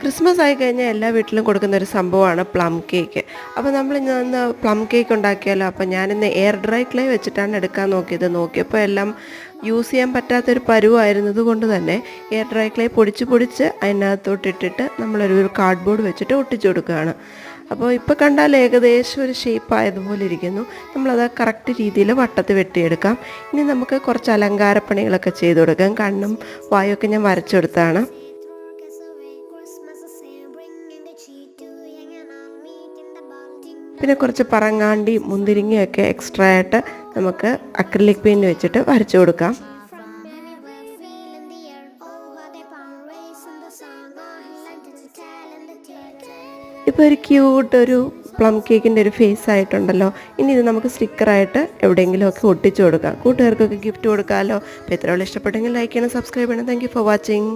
Christmas ആയി കഴിഞ്ഞാൽ എല്ലാ വീട്ടിലും കൊടുക്കുന്ന ഒരു സംഭവമാണ് പ്ലം കേക്ക്. അപ്പോൾ നമ്മൾ ഇന്ന് പ്ലം കേക്ക് ഉണ്ടാക്കിയാലോ. അപ്പോൾ ഞാനിന്ന് എയർ ഡ്രൈ ക്ലേ വെച്ചിട്ടാണ് എടുക്കാൻ നോക്കിയപ്പോൾ എല്ലാം യൂസ് ചെയ്യാൻ പറ്റാത്തൊരു പരുവായിരുന്നത് കൊണ്ട് തന്നെ എയർ ഡ്രൈ ക്ലേ പൊടിച്ച് അതിനകത്തോട്ടിട്ടിട്ട് നമ്മളൊരു കാർഡ്ബോർഡ് വെച്ചിട്ട് ഒട്ടിച്ചു കൊടുക്കുകയാണ്. അപ്പോൾ ഇപ്പോൾ കണ്ടാൽ ഏകദേശം ഒരു ഷേപ്പ് ആയതുപോലെ ഇരിക്കുന്നു. നമ്മളത് കറക്റ്റ് രീതിയിൽ വട്ടത്തിൽ വെട്ടിയെടുക്കാം. ഇനി നമുക്ക് കുറച്ച് അലങ്കാരപ്പണികളൊക്കെ ചെയ്ത് കൊടുക്കാം. കണ്ണും വായൊക്കെ ഞാൻ വരച്ചെടുത്താണ്. പിന്നെ കുറച്ച് പറങ്ങാണ്ടി മുന്തിരിങ്ങയൊക്കെ എക്സ്ട്രാ ആയിട്ട് നമുക്ക് അക്രിലിക് പെയിൻറ്റ് വെച്ചിട്ട് വരച്ചു കൊടുക്കാം. ഇപ്പോൾ ഒരു ക്യൂട്ട് ഒരു പ്ലം കേക്കിൻ്റെ ഒരു ഫേസ് ആയിട്ടുണ്ടല്ലോ. ഇനി ഇത് നമുക്ക് സ്റ്റിക്കറായിട്ട് എവിടെയെങ്കിലുമൊക്കെ ഒട്ടിച്ചു കൊടുക്കാം. കൂട്ടുകാർക്കൊക്കെ ഗിഫ്റ്റ് കൊടുക്കാമല്ലോ. അപ്പോൾ ഇത്രയുള്ള ഇഷ്ടപ്പെട്ടെങ്കിൽ ലൈക്ക് ചെയ്യണം, സബ്സ്ക്രൈബ് ചെയ്യണം. Thank you for watching.